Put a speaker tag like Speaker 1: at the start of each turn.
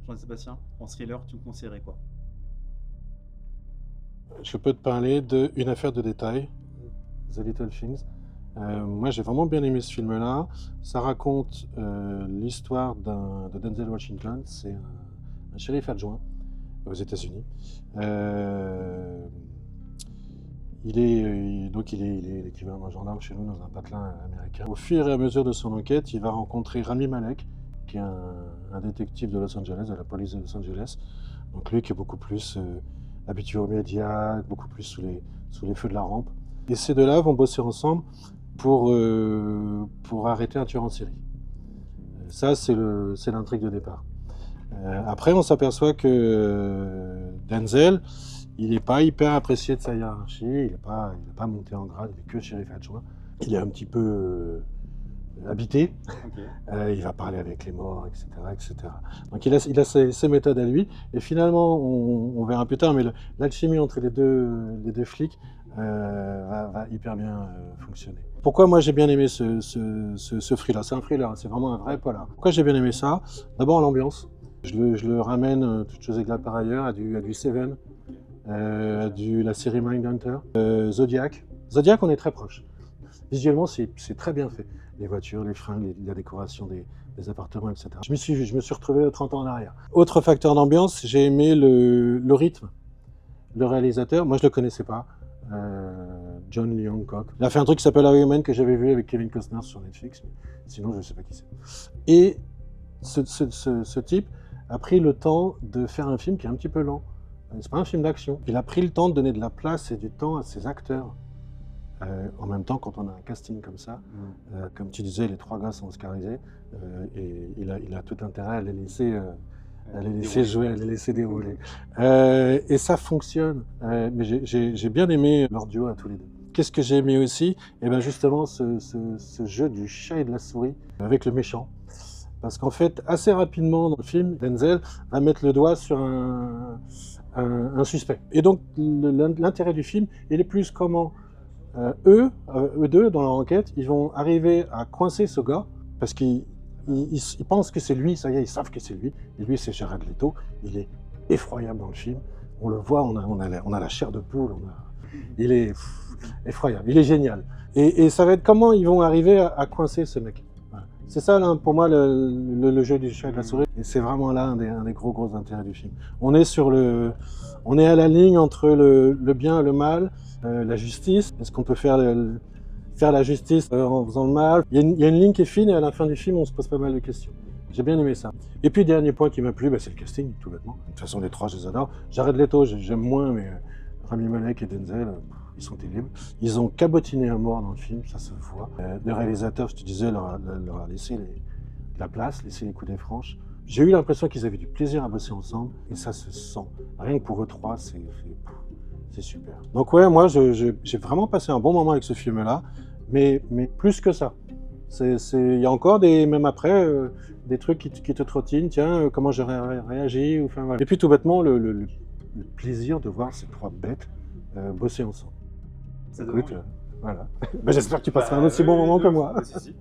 Speaker 1: Jean-Sébastien, en thriller, tu me conseillerais quoi?
Speaker 2: Je peux te parler de Une affaire de détail, The Little Things. Moi, j'ai vraiment bien aimé ce film-là. Ça raconte l'histoire de Denzel Washington. C'est un shérif adjoint aux États-Unis. Euh, il est l'équivalent d'un gendarme chez nous dans un patelin américain. Au fur et à mesure de son enquête, il va rencontrer Rami Malek, qui est un détective de Los Angeles, de la police de Los Angeles. Donc lui qui est beaucoup plus habitué aux médias, beaucoup plus sous les feux de la rampe. Et ces deux-là vont bosser ensemble pour arrêter un tueur en série. Ça, c'est l'intrigue de départ. Après, on s'aperçoit que Denzel, il n'est pas hyper apprécié de sa hiérarchie, il n'est pas monté en grade, il est que shérif adjoint. Il est un petit peu habité,
Speaker 1: Ok.
Speaker 2: il va parler avec les morts, etc. etc. Donc il a ses méthodes à lui, et finalement, on verra plus tard, mais l'alchimie entre les deux flics va hyper bien fonctionner. Pourquoi moi j'ai bien aimé ce thriller? C'est un thriller, c'est vraiment un vrai polar. Pourquoi j'ai bien aimé ça? D'abord l'ambiance. Je le ramène, toutes choses égales par ailleurs, à du Seven, à la série Mindhunter, Zodiac. Zodiac, on est très proche. Visuellement, c'est très bien fait. Les voitures, les fringues, la décoration des appartements, etc. Je me suis retrouvé 30 ans en arrière. Autre facteur d'ambiance, j'ai aimé le rythme. Le réalisateur, moi je ne le connaissais pas, John Lee Hancock. Il a fait un truc qui s'appelle Argument que j'avais vu avec Kevin Costner sur Netflix, mais sinon je ne sais pas qui c'est. Et ce type a pris le temps de faire un film qui est un petit peu lent. C'est pas un film d'action. Il a pris le temps de donner de la place et du temps à ses acteurs. En même temps, quand on a un casting comme ça, comme tu disais, les trois gars sont oscarisés, et il a tout intérêt à les laisser jouer, à les laisser dérouler. Et ça fonctionne. Mais j'ai bien aimé leur duo à tous les deux. Qu'est-ce que j'ai aimé aussi? Eh bien justement, ce jeu du chat et de la souris avec le méchant. Parce qu'en fait, assez rapidement dans le film, Denzel va mettre le doigt sur un suspect. Et donc, l'intérêt du film, il est plus comment eux deux, dans leur enquête, ils vont arriver à coincer ce gars, parce qu'ils pensent que c'est lui, ça y est, ils savent que c'est lui. Et lui, c'est Jared Leto. Il est effroyable dans le film. On le voit, on a la chair de poule. Il est effroyable, il est génial. Et ça va être comment ils vont arriver à coincer ce mec. Voilà. C'est ça, là, pour moi, le jeu du chat et de la souris. Et c'est vraiment là un des gros intérêts du film. On est à la ligne entre le bien et le mal, la justice. Est-ce qu'on peut faire la justice en faisant le mal? Il y a une ligne qui est fine, et à la fin du film, on se pose pas mal de questions. J'ai bien aimé ça. Et puis, dernier point qui m'a plu, c'est le casting, tout bêtement. De toute façon, les trois, je les adore. Jared Leto, j'aime moins, mais Rami Malek et Denzel, ils sont terribles. Ils ont cabotiné à mort dans le film, ça se voit. Le réalisateur, je te disais, leur a laissé la place, laissé les coudées franches. J'ai eu l'impression qu'ils avaient du plaisir à bosser ensemble, et ça se sent. Rien que pour eux trois, c'est super. Donc ouais, moi, j'ai vraiment passé un bon moment avec ce film-là, mais plus que ça. Il y a encore même après, des trucs qui te trottinent. Tiens, comment j'aurais réagi, enfin, voilà. Et puis tout bêtement, le plaisir de voir ces trois bêtes bosser ensemble.
Speaker 1: Ça donne
Speaker 2: Écoute,
Speaker 1: envie.
Speaker 2: voilà. J'espère que tu passeras un aussi bon moment que moi.
Speaker 1: Si, si.